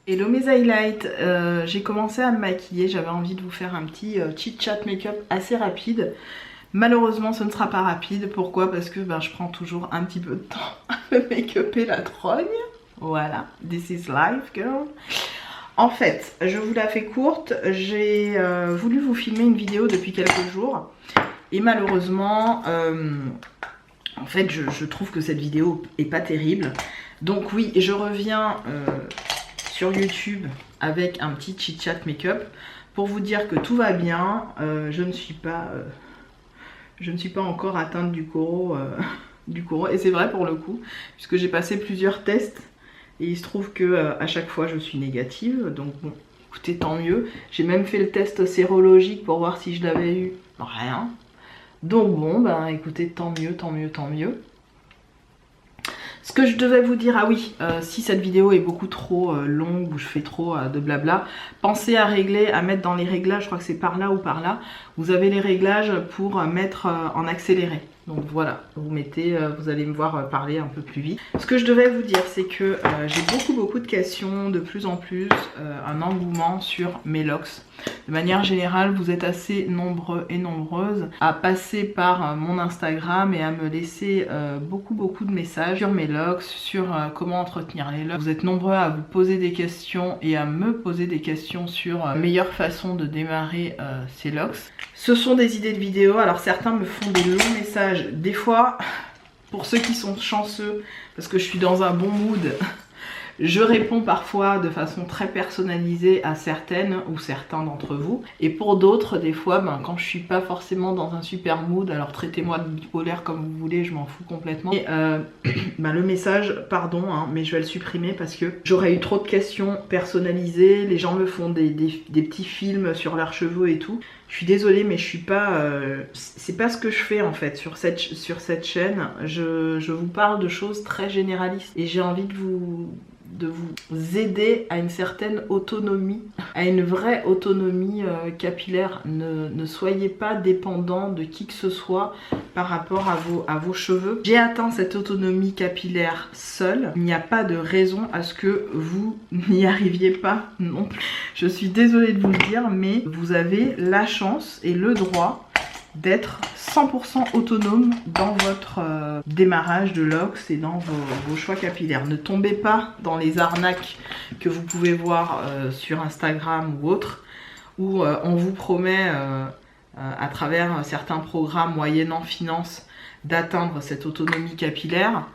Hello mes highlights, j'ai commencé à me maquiller, j'avais envie de vous faire un petit chit chat make-up assez rapide. Malheureusement ce ne sera pas rapide, pourquoi? Parce que je prends toujours un petit peu de temps à me make-upper la trogne. Voilà, this is life girl. En fait, je vous la fais courte, j'ai voulu vous filmer une vidéo depuis quelques jours. Et malheureusement, en fait je trouve que cette vidéo est pas terrible. Donc oui, je reviens... sur YouTube avec un petit chit chat make-up pour vous dire que tout va bien. Je ne suis pas encore atteinte du coro, et c'est vrai pour le coup puisque j'ai passé plusieurs tests et il se trouve que à chaque fois je suis négative, donc bon, écoutez, tant mieux. J'ai même fait le test sérologique pour voir si je l'avais eu, rien. Donc bon, écoutez, tant mieux, tant mieux, tant mieux. Ce que je devais vous dire, ah oui, si cette vidéo est beaucoup trop longue ou je fais trop de blabla, pensez à régler, à mettre dans les réglages, je crois que c'est par là ou par là, vous avez les réglages pour mettre en accéléré. Donc voilà, vous mettez, vous allez me voir parler un peu plus vite. Ce que je devais vous dire, c'est que j'ai beaucoup de questions, de plus en plus, un engouement sur mes locks. De manière générale, vous êtes assez nombreux et nombreuses à passer par mon Instagram et à me laisser beaucoup de messages sur mes locks, sur comment entretenir les locks. Vous êtes nombreux à vous poser des questions et à me poser des questions sur la meilleure façon de démarrer ces locks. Ce sont des idées de vidéos, alors certains me font des longs messages. Des fois, pour ceux qui sont chanceux, parce que je suis dans un bon mood, je réponds parfois de façon très personnalisée à certaines ou certains d'entre vous. Et pour d'autres, des fois, quand je suis pas forcément dans un super mood, alors traitez-moi de bipolaire comme vous voulez, je m'en fous complètement. Et le message, pardon, mais je vais le supprimer parce que j'aurais eu trop de questions personnalisées. Les gens me font des petits films sur leurs cheveux et tout. Je suis désolée, mais je suis pas... c'est pas ce que je fais en fait sur cette chaîne. Je vous parle de choses très généralistes et j'ai envie de vous aider à une certaine autonomie, à une vraie autonomie capillaire. Ne soyez pas dépendant de qui que ce soit par rapport à vos cheveux. J'ai atteint cette autonomie capillaire seule. Il n'y a pas de raison à ce que vous n'y arriviez pas non plus. Je suis désolée de vous le dire, mais vous avez la chance et le droit d'être 100% autonome dans votre démarrage de locks et dans vos choix capillaires. Ne tombez pas dans les arnaques que vous pouvez voir sur Instagram ou autre, où on vous promet à travers certains programmes moyennant finance d'atteindre cette autonomie capillaire.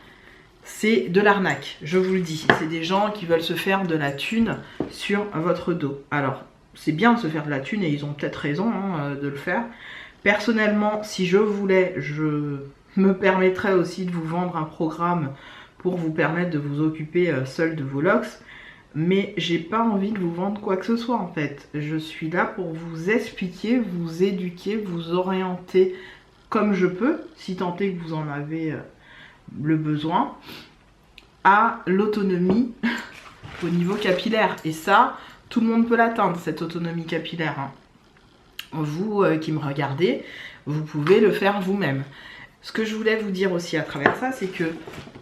C'est de l'arnaque, je vous le dis. C'est des gens qui veulent se faire de la thune sur votre dos. Alors, c'est bien de se faire de la thune et ils ont peut-être raison de le faire. Personnellement, si je voulais, je me permettrais aussi de vous vendre un programme pour vous permettre de vous occuper seul de vos locks. Mais j'ai pas envie de vous vendre quoi que ce soit en fait. Je suis là pour vous expliquer, vous éduquer, vous orienter comme je peux, si tant est que vous en avez le besoin, à l'autonomie au niveau capillaire. Et ça, tout le monde peut l'atteindre, cette autonomie capillaire. Vous qui me regardez, vous pouvez le faire vous-même. Ce que je voulais vous dire aussi à travers ça, c'est que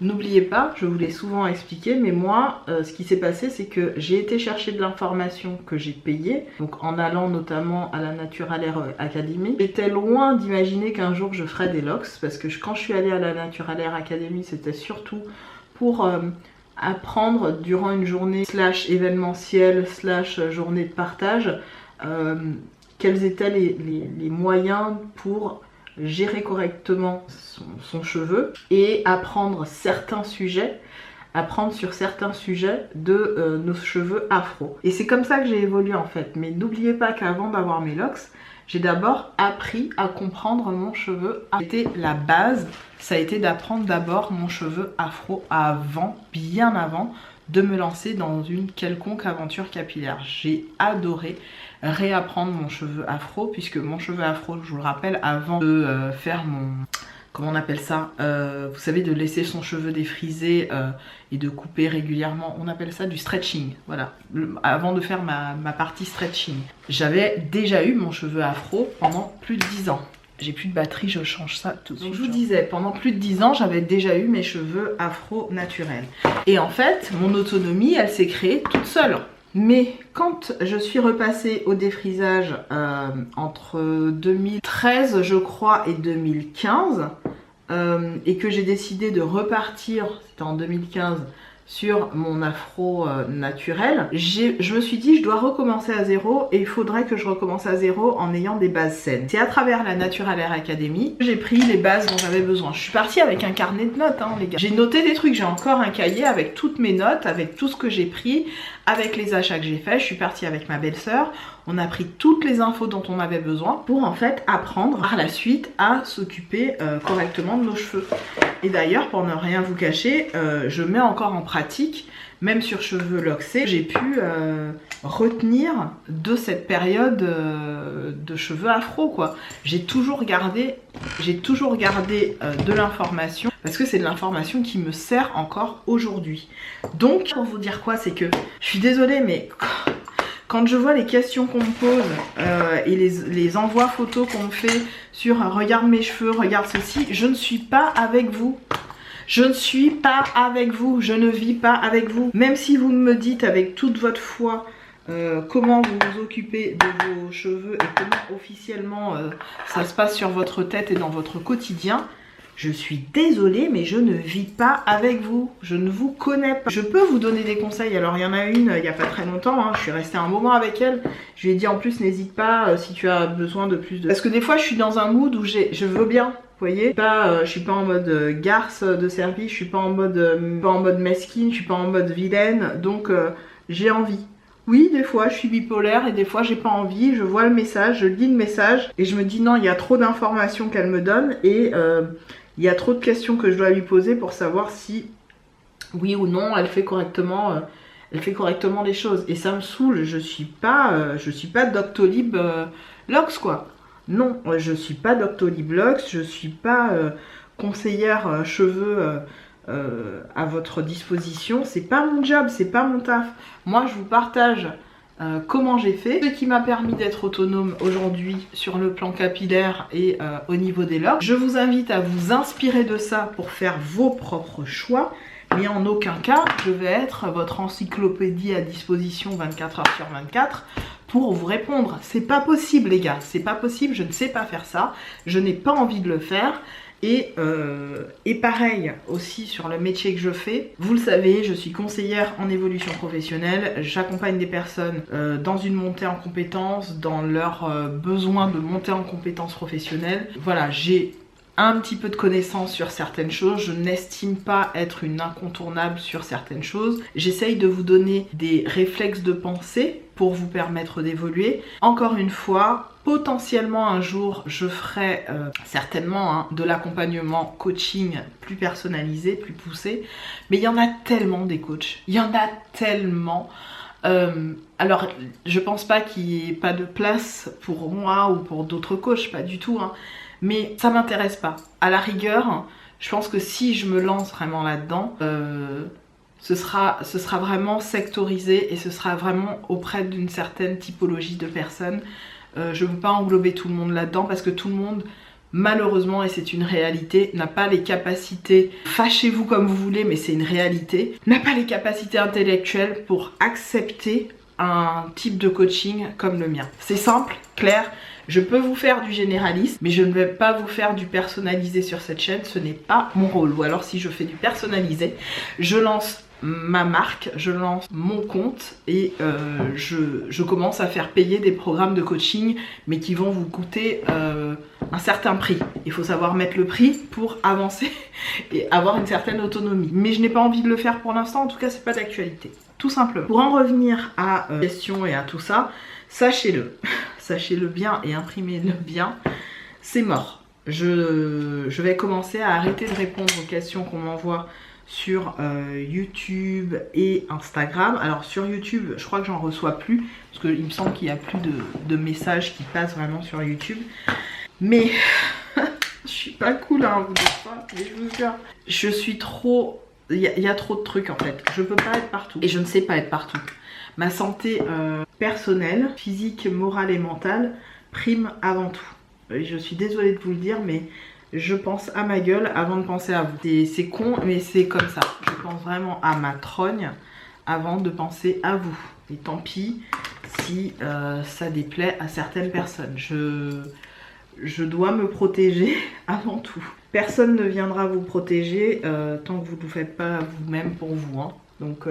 n'oubliez pas, je vous l'ai souvent expliqué, mais moi, ce qui s'est passé, c'est que j'ai été chercher de l'information que j'ai payée, donc en allant notamment à la Natural Hair Academy. J'étais loin d'imaginer qu'un jour je ferais des locks, parce que quand je suis allée à la Natural Hair Academy, c'était surtout pour apprendre durant une journée slash événementielle slash journée de partage, quels étaient les moyens pour gérer correctement son cheveu et apprendre certains sujets, apprendre sur certains sujets de nos cheveux afro. Et c'est comme ça que j'ai évolué en fait. Mais n'oubliez pas qu'avant d'avoir mes locks, j'ai d'abord appris à comprendre mon cheveu. C'était la base, ça a été d'apprendre d'abord mon cheveu afro avant, bien avant de me lancer dans une quelconque aventure capillaire. J'ai adoré réapprendre mon cheveu afro, puisque mon cheveu afro, je vous le rappelle, avant de faire mon... comment on appelle ça, vous savez, de laisser son cheveu défrisé et de couper régulièrement, on appelle ça du stretching, voilà, avant de faire ma partie stretching. J'avais déjà eu mon cheveu afro pendant plus de 10 ans. J'ai plus de batterie, je change ça tout de suite. Donc je vous disais, pendant plus de 10 ans, j'avais déjà eu mes cheveux afro naturels. Et en fait, mon autonomie, elle s'est créée toute seule. Mais quand je suis repassée au défrisage entre 2013 je crois et 2015 et que j'ai décidé de repartir, c'était en 2015, sur mon afro naturel, je me suis dit je dois recommencer à zéro et il faudrait que je recommence à zéro en ayant des bases saines. C'est à travers la Natural Hair Academy que j'ai pris les bases dont j'avais besoin. Je suis partie avec un carnet de notes hein, les gars. J'ai noté des trucs, j'ai encore un cahier avec toutes mes notes, avec tout ce que j'ai pris, avec les achats que j'ai faits. Je suis partie avec ma belle-sœur. On a pris toutes les infos dont on avait besoin pour en fait apprendre par la suite à s'occuper correctement de nos cheveux. Et d'ailleurs, pour ne rien vous cacher, je mets encore en pratique, même sur cheveux loxés, j'ai pu retenir de cette période de cheveux afro quoi. J'ai toujours gardé de l'information parce que c'est de l'information qui me sert encore aujourd'hui. Donc, pour vous dire quoi, c'est que je suis désolée, mais quand je vois les questions qu'on me pose et les envois photos qu'on me fait sur regarde mes cheveux, regarde ceci, je ne suis pas avec vous. Je ne suis pas avec vous, je ne vis pas avec vous. Même si vous me dites avec toute votre foi comment vous vous occupez de vos cheveux et comment officiellement ça se passe sur votre tête et dans votre quotidien, je suis désolée, mais je ne vis pas avec vous. Je ne vous connais pas. Je peux vous donner des conseils. Alors, il y en a une, il n'y a pas très longtemps. Hein, je suis restée un moment avec elle. Je lui ai dit, en plus, n'hésite pas si tu as besoin de plus de... Parce que des fois, je suis dans un mood où je veux bien. Vous voyez, je suis pas en mode garce de service. Je suis pas en mode mesquine. Je suis pas en mode vilaine. Donc, j'ai envie. Oui, des fois, je suis bipolaire et des fois, j'ai pas envie. Je vois le message, je lis le message. Et je me dis, non, il y a trop d'informations qu'elle me donne. Et... il y a trop de questions que je dois lui poser pour savoir si, oui ou non, elle fait correctement les choses. Et ça me saoule, je suis pas Doctolib Lox quoi. Non, je suis pas Doctolib Lox, je suis pas conseillère cheveux à votre disposition. C'est pas mon job, c'est pas mon taf. Moi, je vous partage comment j'ai fait, ce qui m'a permis d'être autonome aujourd'hui sur le plan capillaire et au niveau des locks. Je vous invite à vous inspirer de ça pour faire vos propres choix, mais en aucun cas je vais être votre encyclopédie à disposition 24 h sur 24 pour vous répondre. C'est pas possible les gars, c'est pas possible, je ne sais pas faire ça, je n'ai pas envie de le faire. Et pareil aussi sur le métier que je fais, vous le savez, je suis conseillère en évolution professionnelle, j'accompagne des personnes dans une montée en compétences, dans leurs besoins de montée en compétences professionnelles. Voilà, j'ai un petit peu de connaissances sur certaines choses, je n'estime pas être une incontournable sur certaines choses. J'essaye de vous donner des réflexes de pensée pour vous permettre d'évoluer. Encore une fois, potentiellement un jour je ferai certainement hein, de l'accompagnement coaching plus personnalisé, plus poussé, mais il y en a tellement des coachs, il y en a tellement. Alors je pense pas qu'il n'y ait pas de place pour moi ou pour d'autres coachs, pas du tout hein. Mais ça m'intéresse pas. À la rigueur, je pense que si je me lance vraiment là-dedans, ce sera vraiment sectorisé et ce sera vraiment auprès d'une certaine typologie de personnes. Je ne veux pas englober tout le monde là-dedans parce que tout le monde, malheureusement, et c'est une réalité, n'a pas les capacités, fâchez-vous comme vous voulez, mais c'est une réalité, n'a pas les capacités intellectuelles pour accepter un type de coaching comme le mien. C'est simple, clair. Je peux vous faire du généraliste, mais je ne vais pas vous faire du personnalisé sur cette chaîne, ce n'est pas mon rôle. Ou alors si je fais du personnalisé, je lance ma marque, je lance mon compte et je commence à faire payer des programmes de coaching, mais qui vont vous coûter un certain prix. Il faut savoir mettre le prix pour avancer et avoir une certaine autonomie. Mais je n'ai pas envie de le faire pour l'instant, en tout cas c'est pas d'actualité. Tout simplement. Pour en revenir à la question et à tout ça, sachez-le. Sachez-le bien et imprimez-le bien, c'est mort. Je vais commencer à arrêter de répondre aux questions qu'on m'envoie sur YouTube et Instagram. Alors sur YouTube, je crois que j'en reçois plus, parce qu'il me semble qu'il n'y a plus de messages qui passent vraiment sur YouTube. Mais je suis pas cool, hein, vous dites pas, mais je vous jure. Je suis trop... Il y a trop de trucs en fait. Je peux pas être partout. Et je ne sais pas être partout. Ma santé personnelle, physique, morale et mentale prime avant tout. Je suis désolée de vous le dire, mais je pense à ma gueule avant de penser à vous. C'est con, mais c'est comme ça. Je pense vraiment à ma trogne avant de penser à vous. Et tant pis si ça déplaît à certaines personnes. Je dois me protéger avant tout. Personne ne viendra vous protéger tant que vous ne le faites pas vous-même pour vous. Hein. Donc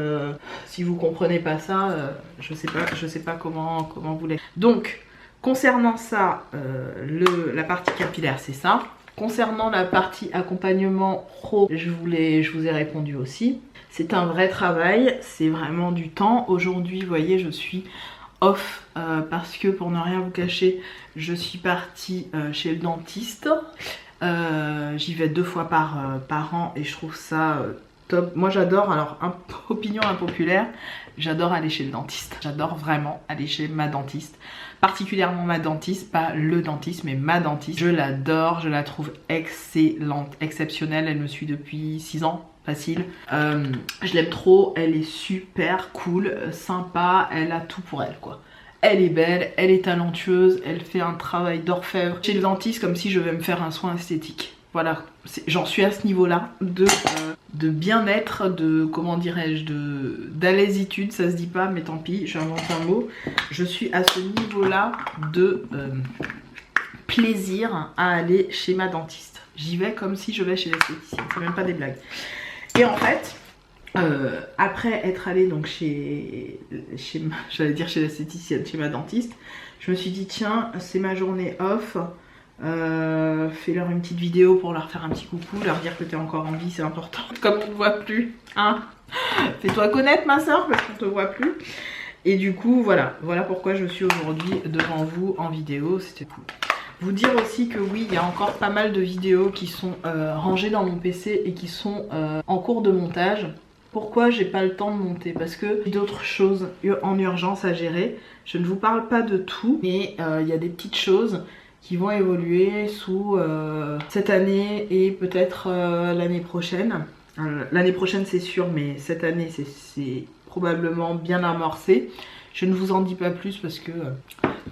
si vous comprenez pas ça, je sais pas comment vous l'êtes. Donc concernant ça, la partie capillaire c'est ça. Concernant la partie accompagnement pro, je vous ai répondu aussi. C'est un vrai travail, c'est vraiment du temps. Aujourd'hui, vous voyez, je suis off parce que pour ne rien vous cacher, je suis partie chez le dentiste. J'y vais 2 fois par an et je trouve ça top. Moi j'adore, alors opinion impopulaire, j'adore aller chez le dentiste. J'adore vraiment aller chez ma dentiste. Particulièrement ma dentiste, pas le dentiste mais ma dentiste. Je l'adore, je la trouve excellente, exceptionnelle. Elle me suit depuis 6 ans. Facile. Je l'aime trop, elle est super cool, sympa, elle a tout pour elle quoi. Elle est belle, elle est talentueuse, elle fait un travail d'orfèvre chez le dentiste comme si je vais me faire un soin esthétique. Voilà, j'en suis à ce niveau-là de bien-être, de comment dirais-je, d'alaisitude, ça se dit pas mais tant pis, j'invente un mot. Je suis à ce niveau-là de plaisir à aller chez ma dentiste. J'y vais comme si je vais chez l'esthéticienne, c'est même pas des blagues. Et en fait, après être allée donc j'allais dire chez l'esthéticienne, chez ma dentiste, je me suis dit tiens, c'est ma journée off, fais-leur une petite vidéo pour leur faire un petit coucou, leur dire que t'es encore en vie, c'est important, comme on ne voit plus, hein. Fais-toi connaître ma soeur parce qu'on te voit plus. Et du coup, voilà pourquoi je suis aujourd'hui devant vous en vidéo, c'était cool. Vous dire aussi que oui, il y a encore pas mal de vidéos qui sont rangées dans mon PC et qui sont en cours de montage. Pourquoi j'ai pas le temps de monter? Parce que j'ai d'autres choses en urgence à gérer. Je ne vous parle pas de tout, mais il y a des petites choses qui vont évoluer sous cette année et peut-être l'année prochaine. L'année prochaine c'est sûr, mais cette année c'est probablement bien amorcé. Je ne vous en dis pas plus parce que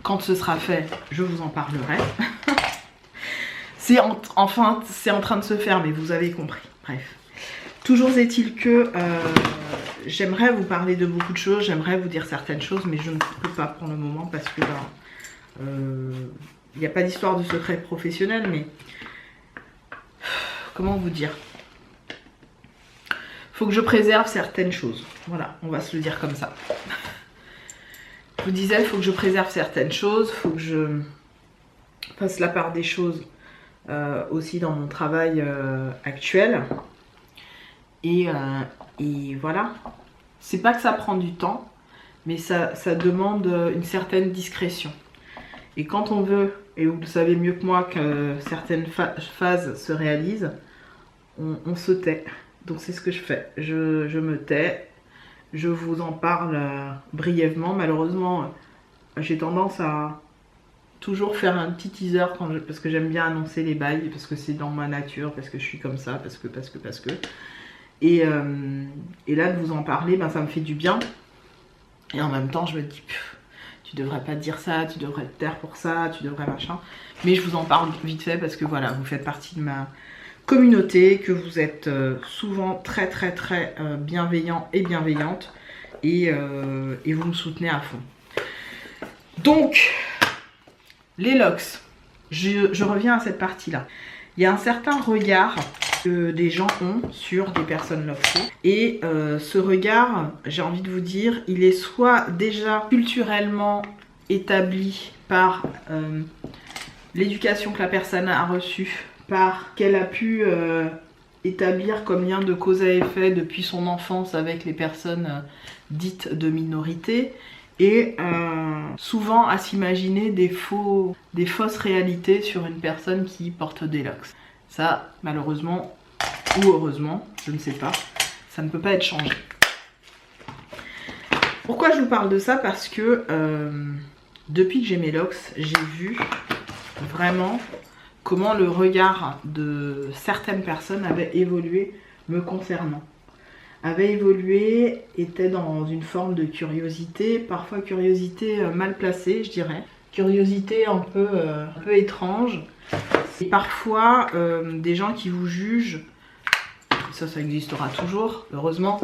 quand ce sera fait, je vous en parlerai. C'est en train de se faire, mais vous avez compris. Bref. Toujours est-il que j'aimerais vous parler de beaucoup de choses, j'aimerais vous dire certaines choses, mais je ne peux pas pour le moment parce que il n'y a pas d'histoire de secret professionnel, mais comment vous dire? Faut que je préserve certaines choses. Voilà, on va se le dire comme ça. Je vous disais, il faut que je préserve certaines choses, il faut que je fasse la part des choses aussi dans mon travail actuel. Et voilà. C'est pas que ça prend du temps, mais ça demande une certaine discrétion. Et quand on veut, et vous le savez mieux que moi, que certaines phases se réalisent, on se tait. Donc c'est ce que je fais. Je me tais. Je vous en parle brièvement. Malheureusement, j'ai tendance à toujours faire un petit teaser parce que j'aime bien annoncer les bails, parce que c'est dans ma nature, parce que je suis comme ça, parce que. Et là, de vous en parler, ben, ça me fait du bien. Et en même temps, je me dis, tu devrais pas dire ça, tu devrais te taire pour ça, tu devrais machin. Mais je vous en parle vite fait parce que voilà, vous faites partie de ma communauté, que vous êtes souvent très bienveillants et bienveillantes et vous me soutenez à fond. Donc, les locks, je reviens à cette partie-là. Il y a un certain regard que des gens ont sur des personnes locksées et ce regard, j'ai envie de vous dire, il est soit déjà culturellement établi par l'éducation que la personne a reçue, par qu'elle a pu établir comme lien de cause à effet depuis son enfance avec les personnes dites de minorité, et souvent à s'imaginer des fausses réalités sur une personne qui porte des locks. Ça, malheureusement ou heureusement, je ne sais pas, ça ne peut pas être changé. Pourquoi je vous parle de ça? Parce que depuis que j'ai mes locks, j'ai vu vraiment comment le regard de certaines personnes avait évolué me concernant. Avait évolué, était dans une forme de curiosité, parfois curiosité mal placée, je dirais. Curiosité un peu étrange. Et parfois des gens qui vous jugent, ça existera toujours, heureusement.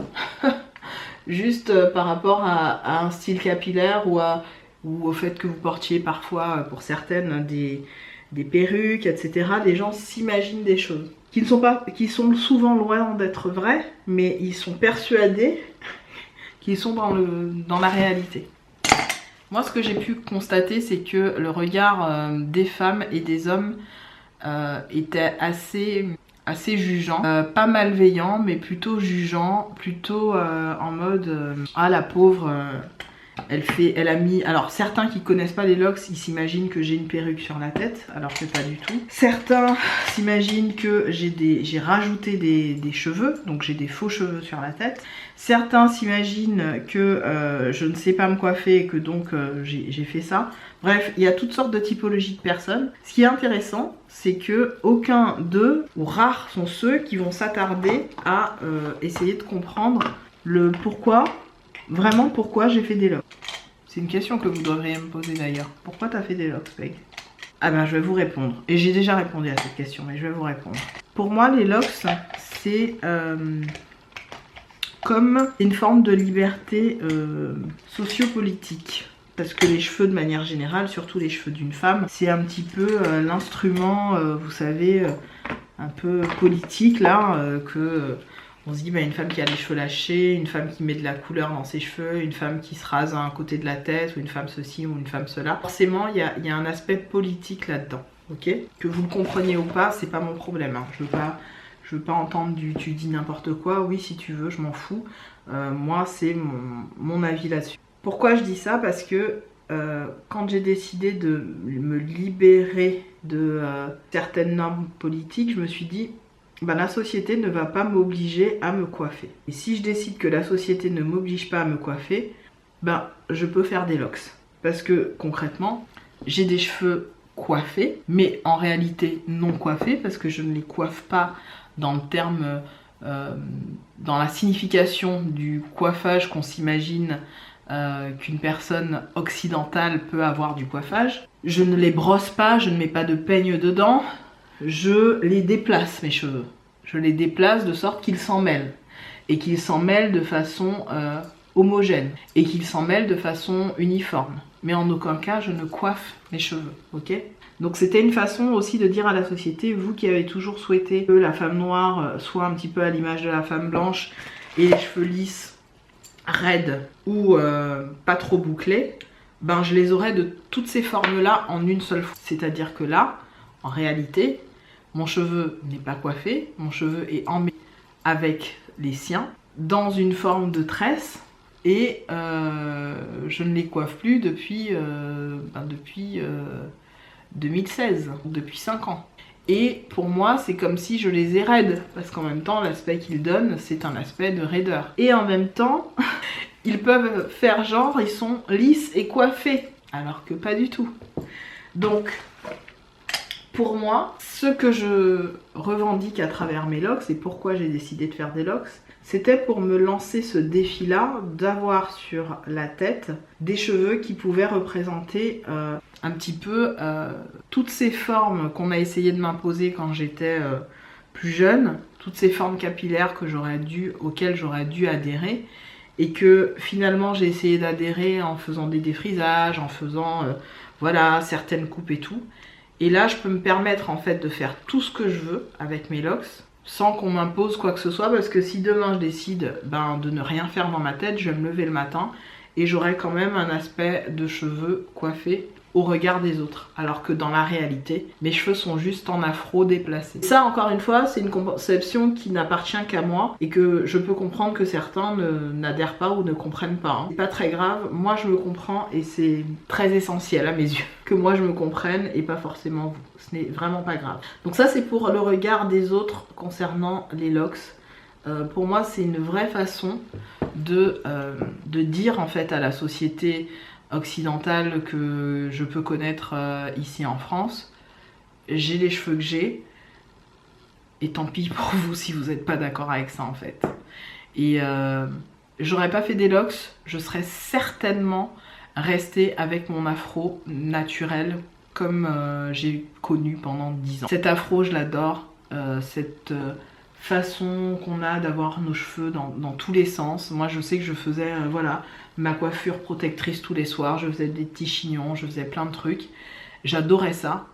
juste par rapport à un style capillaire ou au fait que vous portiez parfois, pour certaines, des perruques, etc. Les gens s'imaginent des choses qui sont souvent loin d'être vraies, mais ils sont persuadés qu'ils sont dans la réalité. Moi, ce que j'ai pu constater, c'est que le regard des femmes et des hommes était assez jugeant, pas malveillant, mais plutôt jugeant, plutôt en mode ah la pauvre, elle a mis... Alors certains qui connaissent pas les locks, ils s'imaginent que j'ai une perruque sur la tête, alors que pas du tout. Certains s'imaginent que j'ai rajouté des cheveux, donc j'ai des faux cheveux sur la tête. Certains s'imaginent que je ne sais pas me coiffer et que donc j'ai fait ça. Bref, il y a toutes sortes de typologies de personnes. Ce qui est intéressant, c'est que aucun d'eux, ou rares sont ceux qui vont s'attarder à essayer de comprendre le pourquoi, vraiment pourquoi j'ai fait des locks. C'est une question que vous devriez me poser d'ailleurs. Pourquoi t'as fait des locks, Peg? Ah ben je vais vous répondre. Et j'ai déjà répondu à cette question, mais je vais vous répondre. Pour moi, les locks, c'est comme une forme de liberté sociopolitique. Parce que les cheveux de manière générale, surtout les cheveux d'une femme, c'est un petit peu l'instrument, vous savez, un peu politique là, on se dit bah, une femme qui a les cheveux lâchés, une femme qui met de la couleur dans ses cheveux, une femme qui se rase à un côté de la tête, ou une femme ceci ou une femme cela. Forcément, il y a un aspect politique là-dedans, ok? Que vous le compreniez ou pas, c'est pas mon problème. Hein. Je veux pas entendre tu dis n'importe quoi. Oui, si tu veux, je m'en fous. Moi, c'est mon avis là-dessus. Pourquoi je dis ça? Parce que quand j'ai décidé de me libérer de certaines normes politiques, je me suis dit ben, la société ne va pas m'obliger à me coiffer. Et si je décide que la société ne m'oblige pas à me coiffer, ben je peux faire des locks. Parce que concrètement, j'ai des cheveux coiffés, mais en réalité non coiffés, parce que je ne les coiffe pas dans le terme, dans la signification du coiffage qu'on s'imagine qu'une personne occidentale peut avoir du coiffage. Je ne les brosse pas, je ne mets pas de peigne dedans. Je les déplace, mes cheveux. Je les déplace de sorte qu'ils s'en mêlent. Et qu'ils s'en mêlent de façon homogène. Et qu'ils s'en mêlent de façon uniforme. Mais en aucun cas, je ne coiffe mes cheveux. Ok ? Donc c'était une façon aussi de dire à la société, vous qui avez toujours souhaité que la femme noire soit un petit peu à l'image de la femme blanche, et les cheveux lisses, raides ou pas trop bouclés, ben je les aurais de toutes ces formes-là en une seule fois. C'est-à-dire que là, en réalité, mon cheveu n'est pas coiffé, mon cheveu est emmêlé avec les siens, dans une forme de tresse, et je ne les coiffe plus depuis 2016, depuis 5 ans. Et pour moi, c'est comme si je les ai raides, parce qu'en même temps, l'aspect qu'ils donnent, c'est un aspect de raideur. Et en même temps, ils peuvent faire genre, ils sont lisses et coiffés, alors que pas du tout. Donc, pour moi, ce que je revendique à travers mes locks, et pourquoi j'ai décidé de faire des locks, c'était pour me lancer ce défi-là, d'avoir sur la tête des cheveux qui pouvaient représenter un petit peu toutes ces formes qu'on a essayé de m'imposer quand j'étais plus jeune, toutes ces formes capillaires auxquelles j'aurais dû adhérer, et que finalement j'ai essayé d'adhérer en faisant des défrisages, en faisant voilà, certaines coupes et tout. Et là, je peux me permettre en fait de faire tout ce que je veux avec mes locks, sans qu'on m'impose quoi que ce soit, parce que si demain je décide de ne rien faire dans ma tête, je vais me lever le matin et j'aurai quand même un aspect de cheveux coiffés au regard des autres, alors que dans la réalité, mes cheveux sont juste en afro déplacés. Ça, encore une fois, c'est une conception qui n'appartient qu'à moi et que je peux comprendre que certains n'adhèrent pas ou ne comprennent pas. Hein. C'est pas très grave, moi je me comprends et c'est très essentiel à mes yeux que moi je me comprenne et pas forcément vous. Ce n'est vraiment pas grave. Donc ça, c'est pour le regard des autres concernant les locks. Pour moi, c'est une vraie façon de dire en fait à la société occidentale que je peux connaître ici en France, j'ai les cheveux que j'ai, et tant pis pour vous si vous n'êtes pas d'accord avec ça en fait. Et j'aurais pas fait des locks, je serais certainement restée avec mon afro naturel comme j'ai connu pendant 10 ans. Cet afro, je l'adore, cette façon qu'on a d'avoir nos cheveux dans tous les sens. Moi je sais que je faisais voilà, ma coiffure protectrice tous les soirs, je faisais des petits chignons, je faisais plein de trucs. J'adorais ça.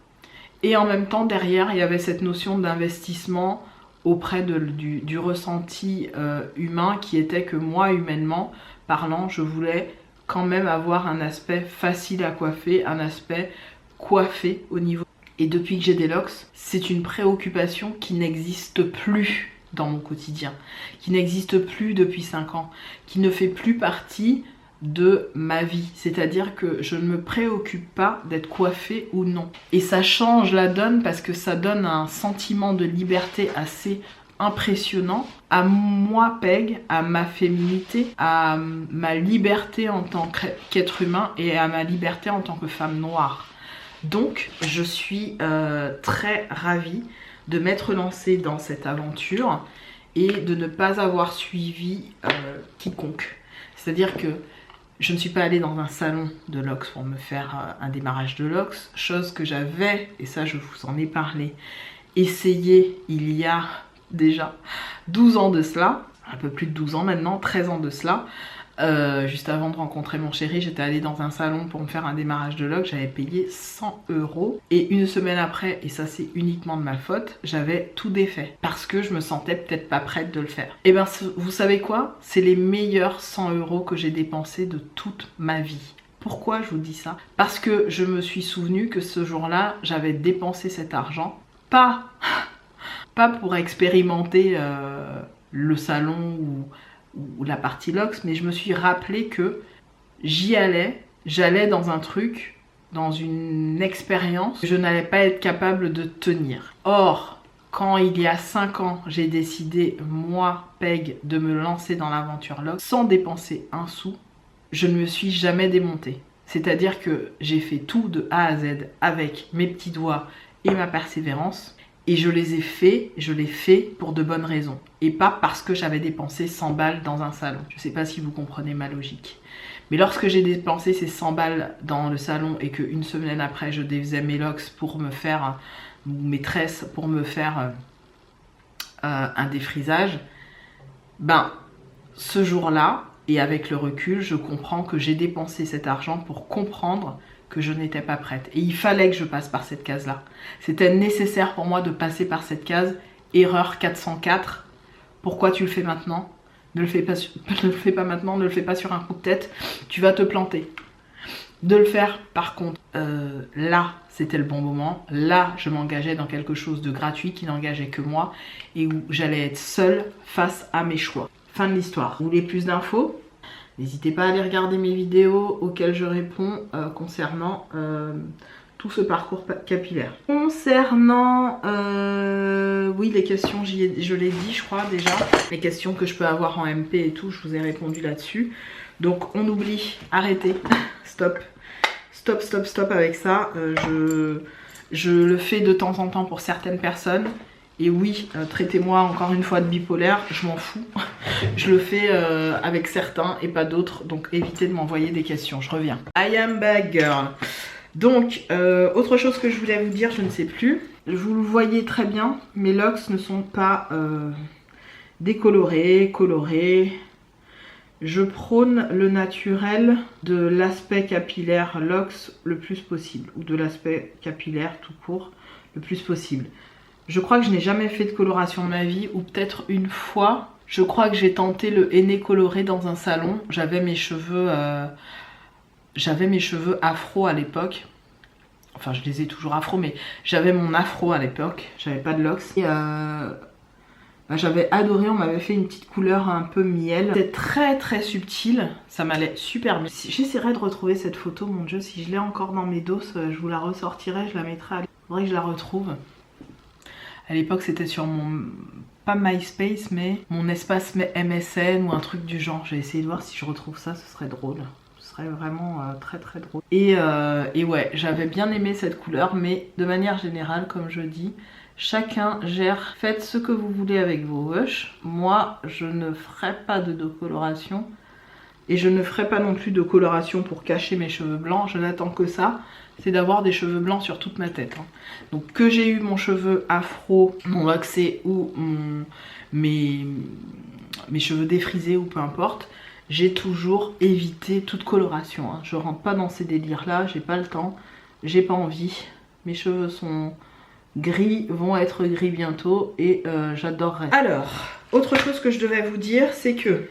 Et en même temps derrière il y avait cette notion d'investissement auprès du ressenti humain qui était que moi humainement parlant je voulais quand même avoir un aspect facile à coiffer, un aspect coiffé au niveau. Et depuis que j'ai des locks, c'est une préoccupation qui n'existe plus dans mon quotidien, qui n'existe plus depuis 5 ans, qui ne fait plus partie de ma vie. C'est-à-dire que je ne me préoccupe pas d'être coiffée ou non. Et ça change la donne parce que ça donne un sentiment de liberté assez impressionnant à moi, Peg, à ma féminité, à ma liberté en tant qu'être humain et à ma liberté en tant que femme noire. Donc je suis très ravie de m'être lancée dans cette aventure et de ne pas avoir suivi quiconque. C'est-à-dire que je ne suis pas allée dans un salon de locks pour me faire un démarrage de locks, chose que j'avais, et ça je vous en ai parlé, essayé il y a déjà 12 ans de cela, un peu plus de 12 ans maintenant, 13 ans de cela. Juste avant de rencontrer mon chéri, j'étais allée dans un salon pour me faire un démarrage de locks, j'avais payé 100 € et une semaine après, et ça c'est uniquement de ma faute, j'avais tout défait parce que je me sentais peut-être pas prête de le faire. Et ben vous savez quoi? C'est les meilleurs 100 € que j'ai dépensés de toute ma vie. Pourquoi je vous dis ça? Parce que je me suis souvenu que ce jour-là, j'avais dépensé cet argent, pas pour expérimenter le salon ou la partie locks, mais je me suis rappelé que j'allais dans un truc, dans une expérience que je n'allais pas être capable de tenir. Or, quand il y a 5 ans, j'ai décidé, moi, Peg, de me lancer dans l'aventure locks sans dépenser un sou, je ne me suis jamais démontée. C'est-à-dire que j'ai fait tout de A à Z avec mes petits doigts et ma persévérance. Et je l'ai fait pour de bonnes raisons. Et pas parce que j'avais dépensé 100 balles dans un salon. Je sais pas si vous comprenez ma logique. Mais lorsque j'ai dépensé ces 100 balles dans le salon et qu'une semaine après je défaisais mes locks pour me faire, mes tresses pour me faire un défrisage, ben ce jour-là, et avec le recul, je comprends que j'ai dépensé cet argent pour comprendre que je n'étais pas prête. Et il fallait que je passe par cette case-là. C'était nécessaire pour moi de passer par cette case. Erreur 404. Pourquoi tu le fais maintenant? Ne le fais pas maintenant, ne le fais pas sur un coup de tête. Tu vas te planter. De le faire, par contre, là, c'était le bon moment. Là, je m'engageais dans quelque chose de gratuit qui n'engageait que moi et où j'allais être seule face à mes choix. Fin de l'histoire. Vous voulez plus d'infos? N'hésitez pas à aller regarder mes vidéos auxquelles je réponds concernant tout ce parcours capillaire. Concernant, oui, les questions, je l'ai dit je crois déjà, les questions que je peux avoir en MP et tout, je vous ai répondu là-dessus. Donc on oublie, arrêtez, stop, stop, stop, stop avec ça. Je le fais de temps en temps pour certaines personnes. Et oui, traitez-moi encore une fois de bipolaire, je m'en fous. Je le fais avec certains et pas d'autres, donc évitez de m'envoyer des questions, je reviens. I am back girl. Donc, autre chose que je voulais vous dire, je ne sais plus. Vous le voyez très bien, mes locks ne sont pas décolorés, colorés. Je prône le naturel de l'aspect capillaire locks le plus possible, ou de l'aspect capillaire tout court le plus possible. Je crois que je n'ai jamais fait de coloration de ma vie, ou peut-être une fois. Je crois que j'ai tenté le henné coloré dans un salon. J'avais mes cheveux afro à l'époque. Enfin, je les ai toujours afro, mais j'avais mon afro à l'époque. J'avais pas de locks. Et j'avais adoré, on m'avait fait une petite couleur un peu miel. C'était très très subtil, ça m'allait super bien. J'essaierai de retrouver cette photo, mon dieu, si je l'ai encore dans mes dos, je vous la ressortirai, je la mettrai à... Il faudrait que je la retrouve. À l'époque, c'était sur mon... pas MySpace, mais mon espace MSN ou un truc du genre. J'ai essayé de voir si je retrouve ça, ce serait drôle. Ce serait vraiment très très drôle. Et ouais, j'avais bien aimé cette couleur, mais de manière générale, comme je dis, chacun gère, faites ce que vous voulez avec vos rushs. Moi, je ne ferai pas de décoloration Et je ne ferai pas non plus de coloration pour cacher mes cheveux blancs. Je n'attends que ça, c'est d'avoir des cheveux blancs sur toute ma tête. Donc que j'ai eu mon cheveu afro, mon waxé ou mes cheveux défrisés ou peu importe, j'ai toujours évité toute coloration. Je rentre pas dans ces délires là, j'ai pas le temps, j'ai pas envie. Mes cheveux sont gris, vont être gris bientôt et j'adorerais. Alors, autre chose que je devais vous dire, c'est que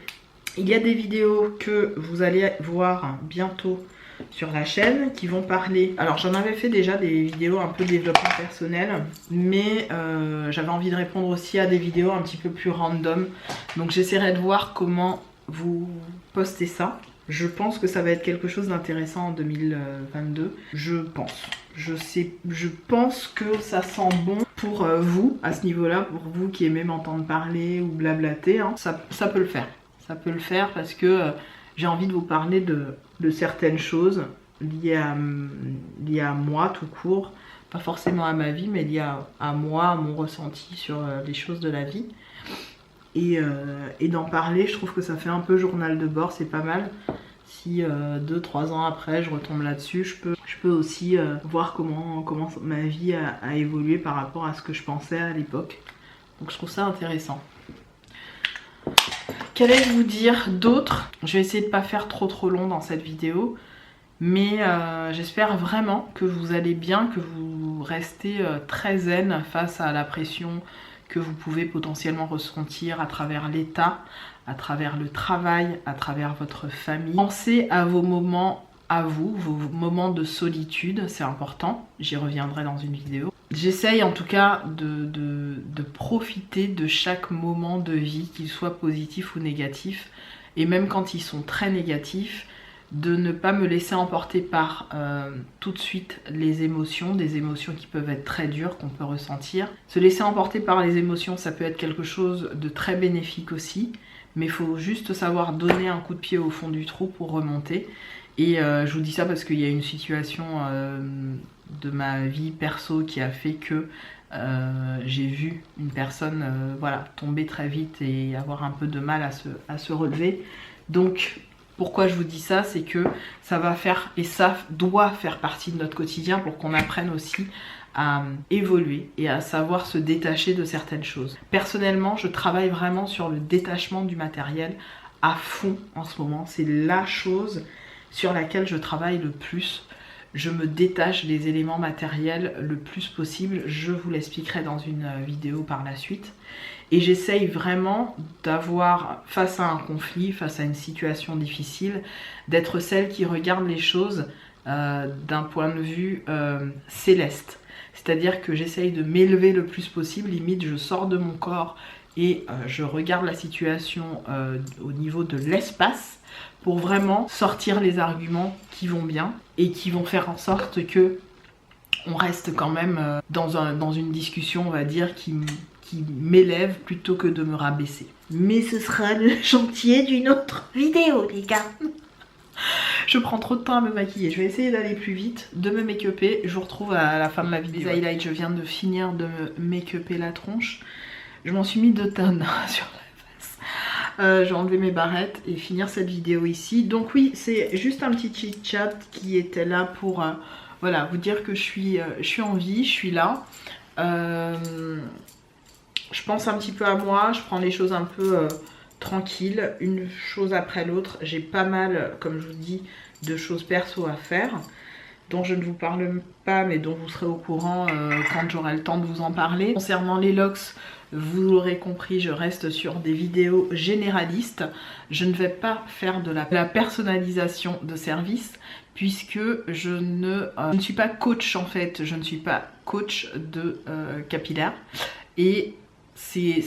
il y a des vidéos que vous allez voir bientôt sur la chaîne qui vont parler. Alors j'en avais fait déjà des vidéos un peu développement personnel, mais j'avais envie de répondre aussi à des vidéos un petit peu plus random. Donc j'essaierai de voir comment vous postez ça. Je pense que ça va être quelque chose d'intéressant en 2022. Je pense. Je pense que ça sent bon pour vous à ce niveau-là, pour vous qui aimez m'entendre parler ou blablater. Ça peut le faire. Ça peut le faire parce que j'ai envie de vous parler de certaines choses liées à moi tout court. Pas forcément à ma vie, mais liées à moi, à mon ressenti sur les choses de la vie. Et d'en parler, je trouve que ça fait un peu journal de bord, c'est pas mal. Si 2-3 ans après je retombe là-dessus, je peux aussi voir comment ma vie a évolué par rapport à ce que je pensais à l'époque. Donc je trouve ça intéressant. Qu'allais-je vous dire d'autre? Je vais essayer de ne pas faire trop long dans cette vidéo. Mais j'espère vraiment que vous allez bien, que vous restez très zen face à la pression que vous pouvez potentiellement ressentir à travers l'état, à travers le travail, à travers votre famille. Pensez à vos moments à vous, vos moments de solitude, c'est important, j'y reviendrai dans une vidéo. J'essaye en tout cas de profiter de chaque moment de vie, qu'il soit positif ou négatif, et même quand ils sont très négatifs, de ne pas me laisser emporter par tout de suite les émotions, des émotions qui peuvent être très dures, qu'on peut ressentir. Se laisser emporter par les émotions, ça peut être quelque chose de très bénéfique aussi, mais il faut juste savoir donner un coup de pied au fond du trou pour remonter. Et je vous dis ça parce qu'il y a une situation de ma vie perso qui a fait que j'ai vu une personne voilà, tomber très vite et avoir un peu de mal à se relever. Donc pourquoi je vous dis ça, c'est que ça va faire, et ça doit faire partie de notre quotidien pour qu'on apprenne aussi à évoluer et à savoir se détacher de certaines choses. Personnellement, je travaille vraiment sur le détachement du matériel à fond en ce moment. C'est la chose sur laquelle je travaille le plus. Je me détache des éléments matériels le plus possible. Je vous l'expliquerai dans une vidéo par la suite. Et j'essaye vraiment d'avoir, face à un conflit, face à une situation difficile, d'être celle qui regarde les choses d'un point de vue céleste. C'est-à-dire que j'essaye de m'élever le plus possible, limite je sors de mon corps et je regarde la situation au niveau de l'espace pour vraiment sortir les arguments qui vont bien et qui vont faire en sorte que on reste quand même dans une discussion, on va dire, qui m'élève plutôt que de me rabaisser. Mais ce sera le chantier d'une autre vidéo, les gars. Je prends trop de temps à me maquiller. Je vais essayer d'aller plus vite, de me make-upper. Je vous retrouve à la fin de la vidéo. Les highlights, je viens de finir de me make-upper la tronche. Je m'en suis mis 2 tonnes sur la face. Je vais enlever mes barrettes et finir cette vidéo ici. Donc oui, c'est juste un petit chit-chat qui était là pour voilà, vous dire que je suis en vie, je suis là. Je pense un petit peu à moi, je prends les choses un peu tranquilles, une chose après l'autre. J'ai pas mal, comme je vous dis, de choses perso à faire, dont je ne vous parle pas, mais dont vous serez au courant quand j'aurai le temps de vous en parler. Concernant les locks, vous l'aurez compris, je reste sur des vidéos généralistes. Je ne vais pas faire de la personnalisation de service, puisque je ne suis pas coach en fait, je ne suis pas coach de capillaire. Et c'est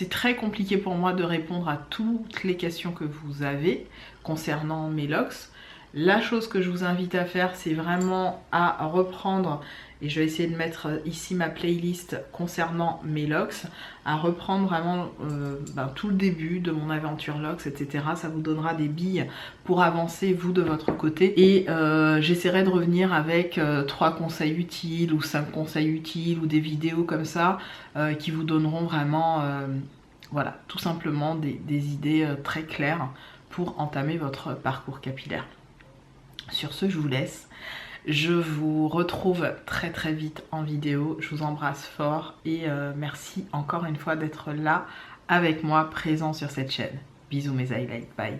très compliqué pour moi de répondre à toutes les questions que vous avez concernant mes locks. La chose que je vous invite à faire, c'est vraiment à reprendre, et je vais essayer de mettre ici ma playlist concernant mes locks, à reprendre vraiment tout le début de mon aventure locks, etc. Ça vous donnera des billes pour avancer vous de votre côté. Et j'essaierai de revenir avec 3 conseils utiles ou 5 conseils utiles ou des vidéos comme ça qui vous donneront vraiment voilà, tout simplement des idées très claires pour entamer votre parcours capillaire. Sur ce, je vous laisse. Je vous retrouve très très vite en vidéo. Je vous embrasse fort et merci encore une fois d'être là avec moi, présent sur cette chaîne. Bisous mes highlights, bye.